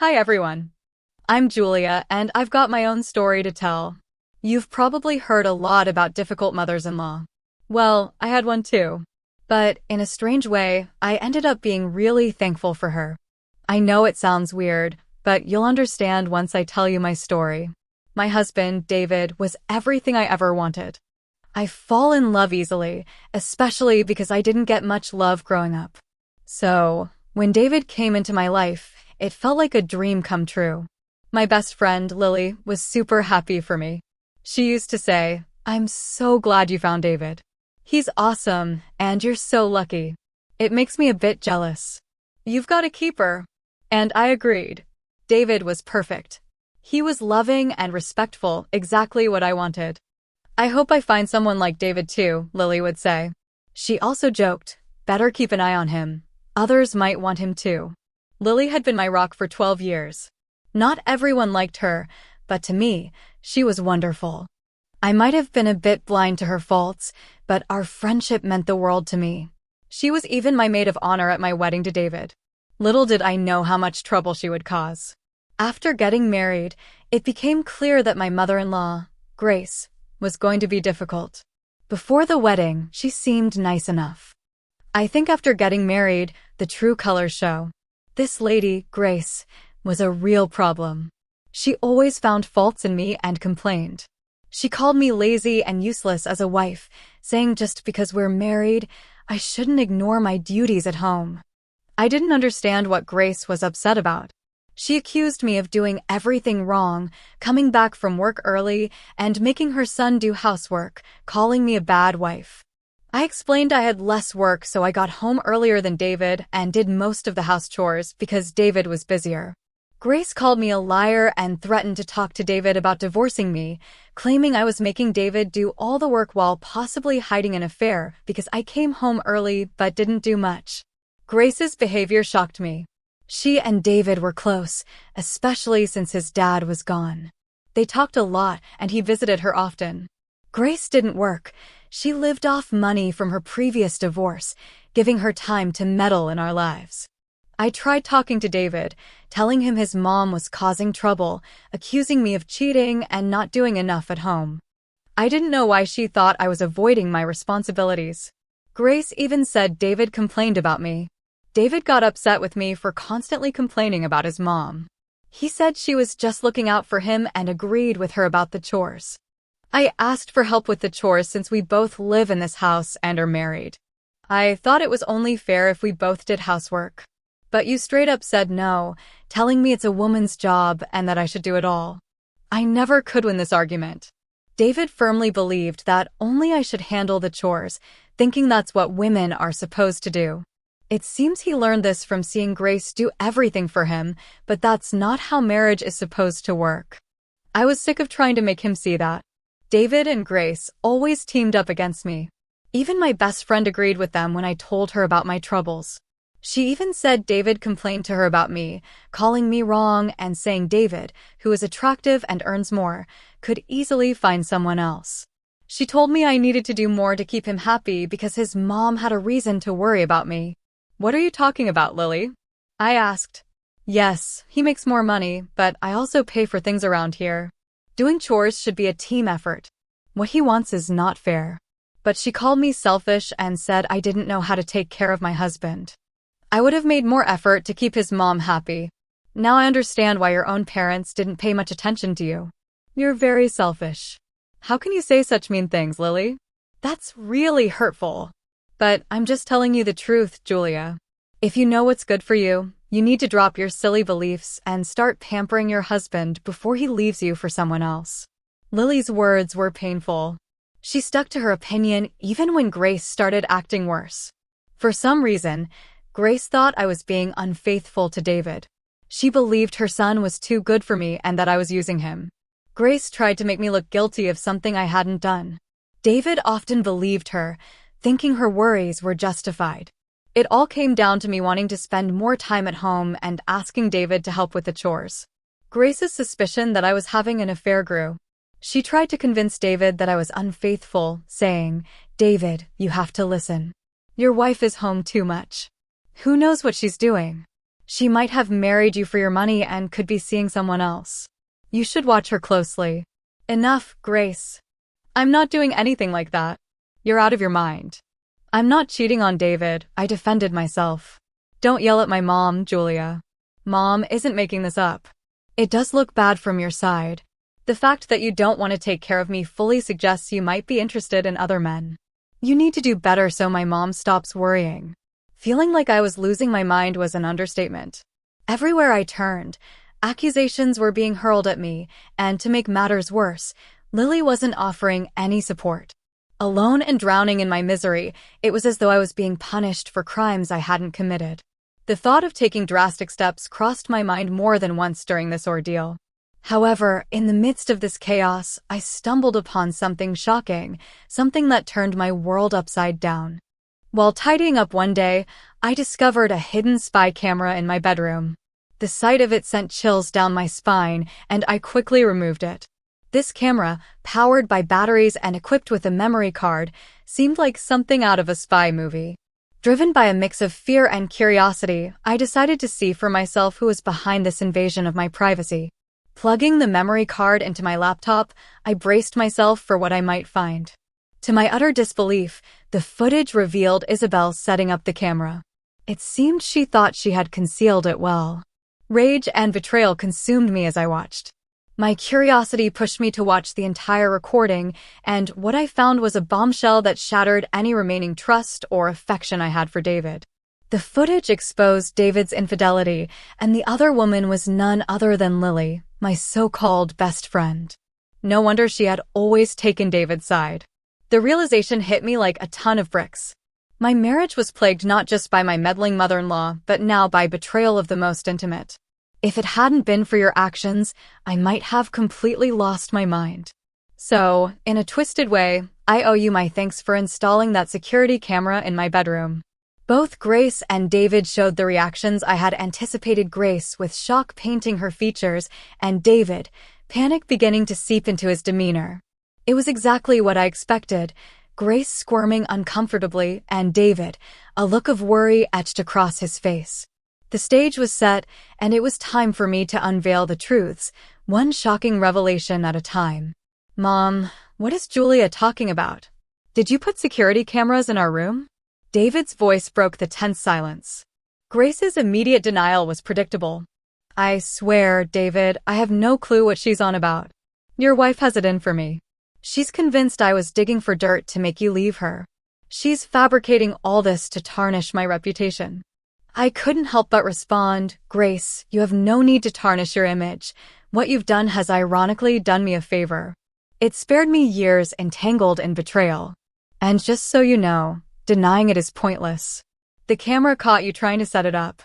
Hi everyone. I'm Julia, and I've got my own story to tell. You've probably heard a lot about difficult mothers-in-law. Well, I had one too. But in a strange way, I ended up being really thankful for her. I know it sounds weird, but you'll understand once I tell you my story. My husband, David, was everything I ever wanted. I fall in love easily, especially because I didn't get much love growing up. So, when David came into my life, it felt like a dream come true. My best friend, Lily, was super happy for me. She used to say, "I'm so glad you found David. He's awesome, and you're so lucky." It makes me a bit jealous. "You've got a keeper." And I agreed. David was perfect. He was loving and respectful, exactly what I wanted. "I hope I find someone like David too," Lily would say. She also joked, "Better keep an eye on him. Others might want him too." Lily had been my rock for 12 years. Not everyone liked her, but to me, she was wonderful. I might have been a bit blind to her faults, but our friendship meant the world to me. She was even my maid of honor at my wedding to David. Little did I know how much trouble she would cause. After getting married, it became clear that my mother-in-law, Grace, was going to be difficult. Before the wedding, she seemed nice enough. I think after getting married, the true colors show. This lady, Grace, was a real problem. She always found faults in me and complained. She called me lazy and useless as a wife, saying just because we're married, I shouldn't ignore my duties at home. I didn't understand what Grace was upset about. She accused me of doing everything wrong, coming back from work early, and making her son do housework, calling me a bad wife. I explained I had less work, so I got home earlier than David and did most of the house chores because David was busier. Grace called me a liar and threatened to talk to David about divorcing me, claiming I was making David do all the work while possibly hiding an affair because I came home early but didn't do much. Grace's behavior shocked me. She and David were close, especially since his dad was gone. They talked a lot and he visited her often. Grace didn't work. She lived off money from her previous divorce, giving her time to meddle in our lives. I tried talking to David, telling him his mom was causing trouble, accusing me of cheating and not doing enough at home. I didn't know why she thought I was avoiding my responsibilities. Grace even said David complained about me. David got upset with me for constantly complaining about his mom. He said she was just looking out for him and agreed with her about the chores. I asked for help with the chores since we both live in this house and are married. I thought it was only fair if we both did housework. But you straight up said no, telling me it's a woman's job and that I should do it all. I never could win this argument. David firmly believed that only I should handle the chores, thinking that's what women are supposed to do. It seems he learned this from seeing Grace do everything for him, but that's not how marriage is supposed to work. I was sick of trying to make him see that. David and Grace always teamed up against me. Even my best friend agreed with them when I told her about my troubles. She even said David complained to her about me, calling me wrong and saying David, who is attractive and earns more, could easily find someone else. She told me I needed to do more to keep him happy because his mom had a reason to worry about me. "What are you talking about, Lily?" I asked. "Yes, he makes more money, but I also pay for things around here. Doing chores should be a team effort. What he wants is not fair." But she called me selfish and said I didn't know how to take care of my husband. I would have made more effort to keep his mom happy. Now I understand why your own parents didn't pay much attention to you. You're very selfish. How can you say such mean things, Lily? That's really hurtful. But I'm just telling you the truth, Julia. If you know what's good for you, you need to drop your silly beliefs and start pampering your husband before he leaves you for someone else. Lily's words were painful. She stuck to her opinion even when Grace started acting worse. For some reason, Grace thought I was being unfaithful to David. She believed her son was too good for me and that I was using him. Grace tried to make me look guilty of something I hadn't done. David often believed her, thinking her worries were justified. It all came down to me wanting to spend more time at home and asking David to help with the chores. Grace's suspicion that I was having an affair grew. She tried to convince David that I was unfaithful, saying, "David, you have to listen. Your wife is home too much. Who knows what she's doing?" She might have married you for your money and could be seeing someone else. You should watch her closely. Enough, Grace. I'm not doing anything like that. You're out of your mind. I'm not cheating on David, I defended myself. Don't yell at my mom, Julia. Mom isn't making this up. It does look bad from your side. The fact that you don't want to take care of me fully suggests you might be interested in other men. You need to do better so my mom stops worrying. Feeling like I was losing my mind was an understatement. Everywhere I turned, accusations were being hurled at me, and to make matters worse, Lily wasn't offering any support. Alone and drowning in my misery, it was as though I was being punished for crimes I hadn't committed. The thought of taking drastic steps crossed my mind more than once during this ordeal. However, in the midst of this chaos, I stumbled upon something shocking, something that turned my world upside down. While tidying up one day, I discovered a hidden spy camera in my bedroom. The sight of it sent chills down my spine, and I quickly removed it. This camera, powered by batteries and equipped with a memory card, seemed like something out of a spy movie. Driven by a mix of fear and curiosity, I decided to see for myself who was behind this invasion of my privacy. Plugging the memory card into my laptop, I braced myself for what I might find. To my utter disbelief, the footage revealed Isabel setting up the camera. It seemed she thought she had concealed it well. Rage and betrayal consumed me as I watched. My curiosity pushed me to watch the entire recording, and what I found was a bombshell that shattered any remaining trust or affection I had for David. The footage exposed David's infidelity, and the other woman was none other than Lily, my so-called best friend. No wonder she had always taken David's side. The realization hit me like a ton of bricks. My marriage was plagued not just by my meddling mother-in-law, but now by betrayal of the most intimate. If it hadn't been for your actions, I might have completely lost my mind. So, in a twisted way, I owe you my thanks for installing that security camera in my bedroom. Both Grace and David showed the reactions I had anticipated, Grace with shock painting her features, and David, panic beginning to seep into his demeanor. It was exactly what I expected, Grace squirming uncomfortably, and David, a look of worry etched across his face. The stage was set, and it was time for me to unveil the truths, one shocking revelation at a time. Mom, what is Julia talking about? Did you put security cameras in our room? David's voice broke the tense silence. Grace's immediate denial was predictable. I swear, David, I have no clue what she's on about. Your wife has it in for me. She's convinced I was digging for dirt to make you leave her. She's fabricating all this to tarnish my reputation. I couldn't help but respond, Grace, you have no need to tarnish your image. What you've done has ironically done me a favor. It spared me years entangled in betrayal. And just so you know, denying it is pointless. The camera caught you trying to set it up.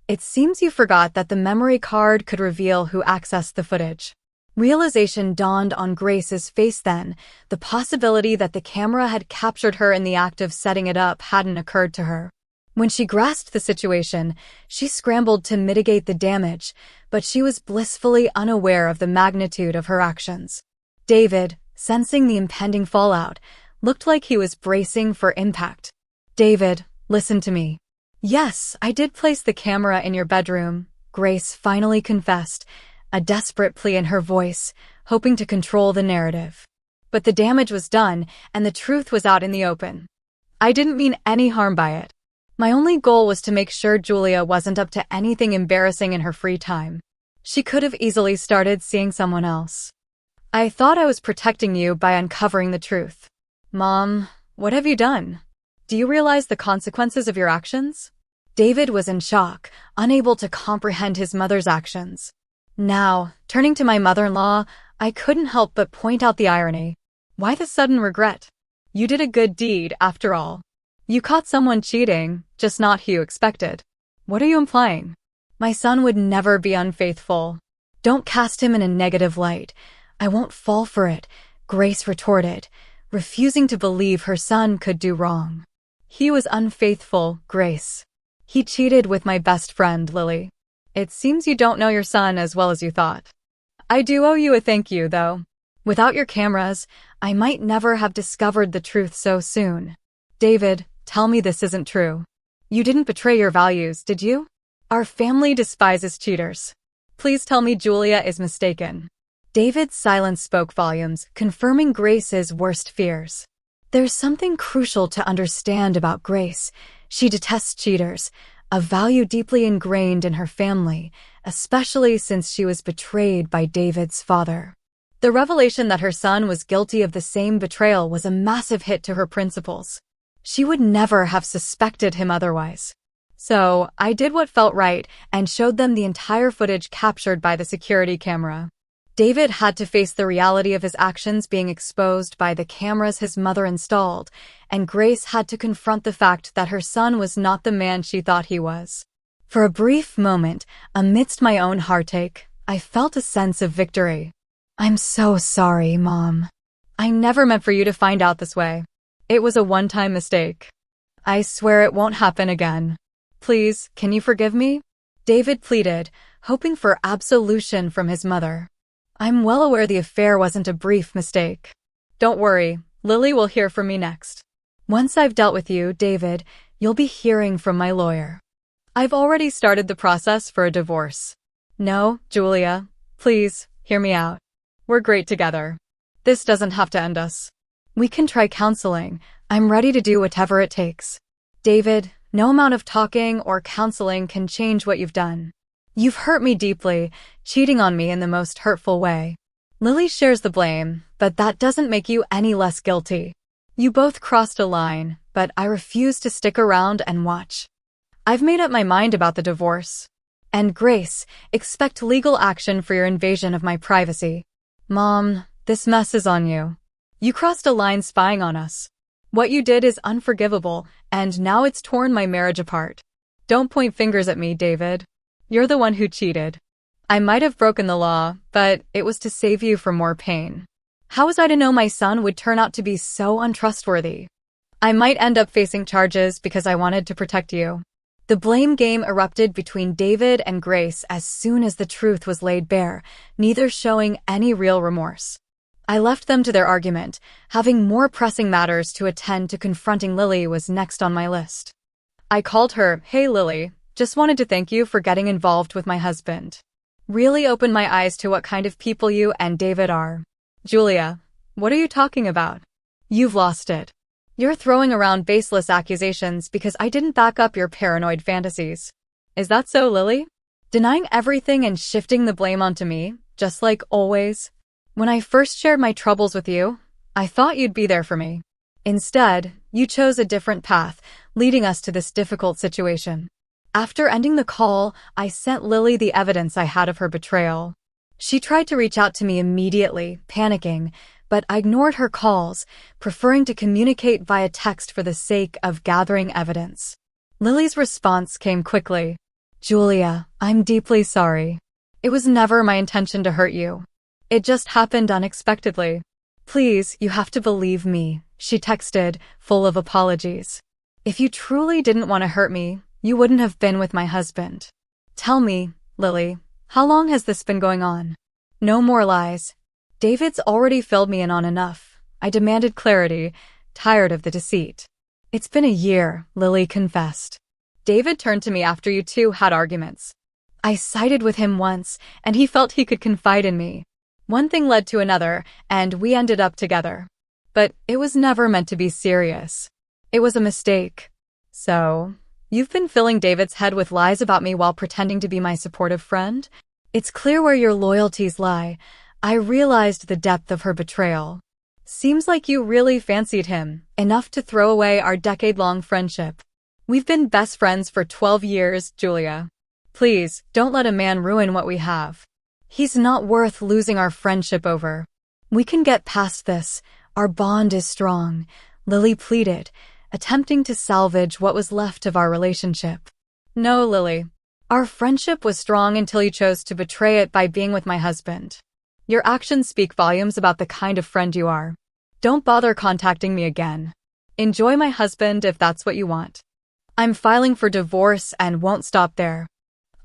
It seems you forgot that the memory card could reveal who accessed the footage. Realization dawned on Grace's face then. The possibility that the camera had captured her in the act of setting it up hadn't occurred to her. When she grasped the situation, she scrambled to mitigate the damage, but she was blissfully unaware of the magnitude of her actions. David, sensing the impending fallout, looked like he was bracing for impact. David, listen to me. Yes, I did place the camera in your bedroom, Grace finally confessed, a desperate plea in her voice, hoping to control the narrative. But the damage was done, and the truth was out in the open. I didn't mean any harm by it. My only goal was to make sure Julia wasn't up to anything embarrassing in her free time. She could have easily started seeing someone else. I thought I was protecting you by uncovering the truth. Mom, what have you done? Do you realize the consequences of your actions? David was in shock, unable to comprehend his mother's actions. Now, turning to my mother-in-law, I couldn't help but point out the irony. Why the sudden regret? You did a good deed, after all. You caught someone cheating, just not who you expected. What are you implying? My son would never be unfaithful. Don't cast him in a negative light. I won't fall for it, Grace retorted, refusing to believe her son could do wrong. He was unfaithful, Grace. He cheated with my best friend, Lily. It seems you don't know your son as well as you thought. I do owe you a thank you, though. Without your cameras, I might never have discovered the truth so soon. David, tell me this isn't true. You didn't betray your values, did you? Our family despises cheaters. Please tell me Julia is mistaken. David's silence spoke volumes, confirming Grace's worst fears. There's something crucial to understand about Grace. She detests cheaters, a value deeply ingrained in her family, especially since she was betrayed by David's father. The revelation that her son was guilty of the same betrayal was a massive hit to her principles. She would never have suspected him otherwise. So, I did what felt right and showed them the entire footage captured by the security camera. David had to face the reality of his actions being exposed by the cameras his mother installed, and Grace had to confront the fact that her son was not the man she thought he was. For a brief moment, amidst my own heartache, I felt a sense of victory. I'm so sorry, Mom. I never meant for you to find out this way. It was a one-time mistake. I swear it won't happen again. Please, can you forgive me? David pleaded, hoping for absolution from his mother. I'm well aware the affair wasn't a brief mistake. Don't worry, Lily will hear from me next. Once I've dealt with you, David, you'll be hearing from my lawyer. I've already started the process for a divorce. No, Julia, please, hear me out. We're great together. This doesn't have to end us. We can try counseling. I'm ready to do whatever it takes. David, no amount of talking or counseling can change what you've done. You've hurt me deeply, cheating on me in the most hurtful way. Lily shares the blame, but that doesn't make you any less guilty. You both crossed a line, but I refuse to stick around and watch. I've made up my mind about the divorce. And Grace, expect legal action for your invasion of my privacy. Mom, this mess is on you. You crossed a line spying on us. What you did is unforgivable, and now it's torn my marriage apart. Don't point fingers at me, David. You're the one who cheated. I might have broken the law, but it was to save you from more pain. How was I to know my son would turn out to be so untrustworthy? I might end up facing charges because I wanted to protect you. The blame game erupted between David and Grace as soon as the truth was laid bare, neither showing any real remorse. I left them to their argument. Having more pressing matters to attend to, confronting Lily was next on my list. I called her, "Hey Lily, just wanted to thank you for getting involved with my husband. Really opened my eyes to what kind of people you and David are." Julia, what are you talking about? You've lost it. You're throwing around baseless accusations because I didn't back up your paranoid fantasies. Is that so, Lily? Denying everything and shifting the blame onto me, just like always? When I first shared my troubles with you, I thought you'd be there for me. Instead, you chose a different path, leading us to this difficult situation. After ending the call, I sent Lily the evidence I had of her betrayal. She tried to reach out to me immediately, panicking, but I ignored her calls, preferring to communicate via text for the sake of gathering evidence. Lily's response came quickly. "Julia, I'm deeply sorry. It was never my intention to hurt you. It just happened unexpectedly. Please, you have to believe me," she texted, full of apologies. "If you truly didn't want to hurt me, you wouldn't have been with my husband. Tell me, Lily, how long has this been going on? No more lies. David's already filled me in on enough." I demanded clarity, tired of the deceit. "It's been a year," Lily confessed. "David turned to me after you two had arguments. I sided with him once, and he felt he could confide in me. One thing led to another, and we ended up together. But it was never meant to be serious. It was a mistake. So, you've been filling David's head with lies about me while pretending to be my supportive friend? It's clear where your loyalties lie. I realized the depth of her betrayal. Seems like you really fancied him, enough to throw away our decade-long friendship. We've been best friends for 12 years, Julia. Please, don't let a man ruin what we have. He's not worth losing our friendship over. We can get past this. Our bond is strong," Lily pleaded, attempting to salvage what was left of our relationship. "No, Lily. Our friendship was strong until you chose to betray it by being with my husband. Your actions speak volumes about the kind of friend you are. Don't bother contacting me again. Enjoy my husband if that's what you want. I'm filing for divorce and won't stop there.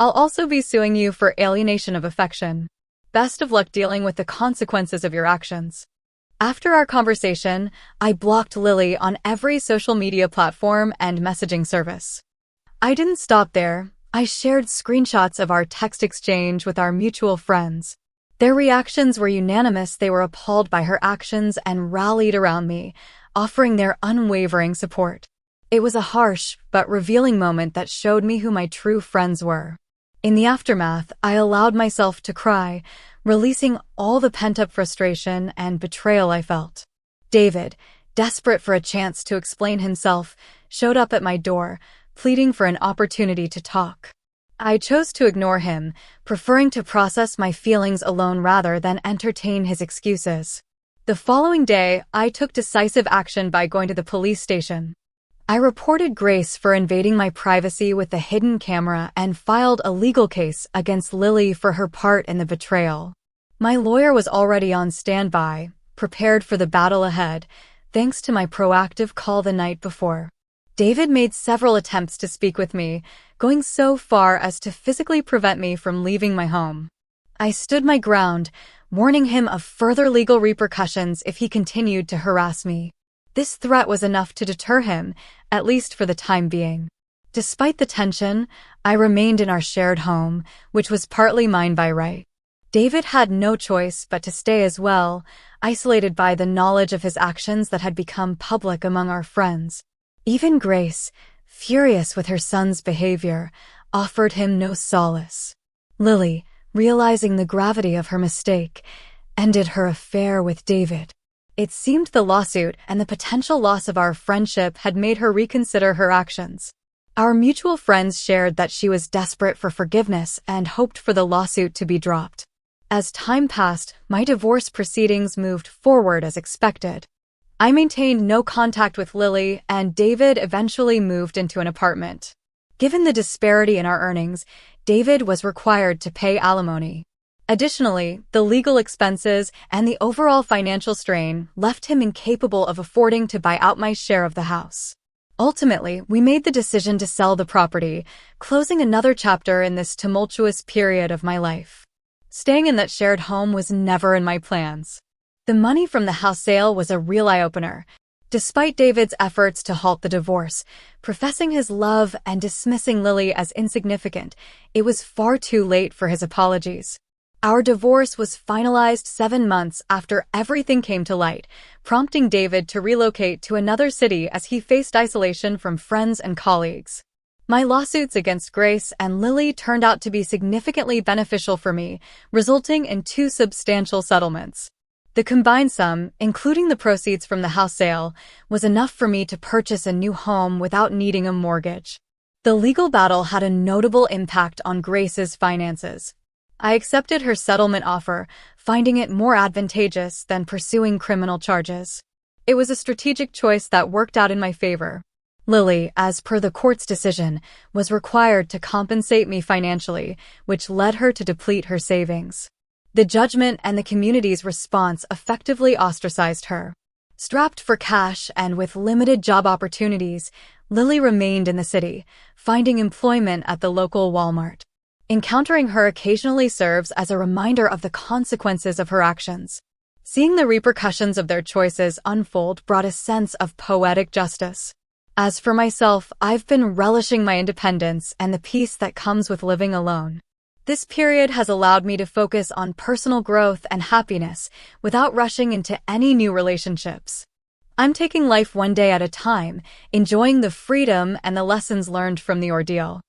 I'll also be suing you for alienation of affection. Best of luck dealing with the consequences of your actions." After our conversation, I blocked Lily on every social media platform and messaging service. I didn't stop there. I shared screenshots of our text exchange with our mutual friends. Their reactions were unanimous. They were appalled by her actions and rallied around me, offering their unwavering support. It was a harsh but revealing moment that showed me who my true friends were. In the aftermath, I allowed myself to cry, releasing all the pent-up frustration and betrayal I felt. David, desperate for a chance to explain himself, showed up at my door, pleading for an opportunity to talk. I chose to ignore him, preferring to process my feelings alone rather than entertain his excuses. The following day, I took decisive action by going to the police station. I reported Grace for invading my privacy with the hidden camera and filed a legal case against Lily for her part in the betrayal. My lawyer was already on standby, prepared for the battle ahead, thanks to my proactive call the night before. David made several attempts to speak with me, going so far as to physically prevent me from leaving my home. I stood my ground, warning him of further legal repercussions if he continued to harass me. This threat was enough to deter him, at least for the time being. Despite the tension, I remained in our shared home, which was partly mine by right. David had no choice but to stay as well, isolated by the knowledge of his actions that had become public among our friends. Even Grace, furious with her son's behavior, offered him no solace. Lily, realizing the gravity of her mistake, ended her affair with David. It seemed the lawsuit and the potential loss of our friendship had made her reconsider her actions. Our mutual friends shared that she was desperate for forgiveness and hoped for the lawsuit to be dropped. As time passed, my divorce proceedings moved forward as expected. I maintained no contact with Lily, and David eventually moved into an apartment. Given the disparity in our earnings, David was required to pay alimony. Additionally, the legal expenses and the overall financial strain left him incapable of affording to buy out my share of the house. Ultimately, we made the decision to sell the property, closing another chapter in this tumultuous period of my life. Staying in that shared home was never in my plans. The money from the house sale was a real eye-opener. Despite David's efforts to halt the divorce, professing his love and dismissing Lily as insignificant, it was far too late for his apologies. Our divorce was finalized 7 months after everything came to light, prompting David to relocate to another city as he faced isolation from friends and colleagues. My lawsuits against Grace and Lily turned out to be significantly beneficial for me, resulting in 2 substantial settlements. The combined sum, including the proceeds from the house sale, was enough for me to purchase a new home without needing a mortgage. The legal battle had a notable impact on Grace's finances. I accepted her settlement offer, finding it more advantageous than pursuing criminal charges. It was a strategic choice that worked out in my favor. Lily, as per the court's decision, was required to compensate me financially, which led her to deplete her savings. The judgment and the community's response effectively ostracized her. Strapped for cash and with limited job opportunities, Lily remained in the city, finding employment at the local Walmart. Encountering her occasionally serves as a reminder of the consequences of her actions. Seeing the repercussions of their choices unfold brought a sense of poetic justice. As for myself, I've been relishing my independence and the peace that comes with living alone. This period has allowed me to focus on personal growth and happiness without rushing into any new relationships. I'm taking life one day at a time, enjoying the freedom and the lessons learned from the ordeal.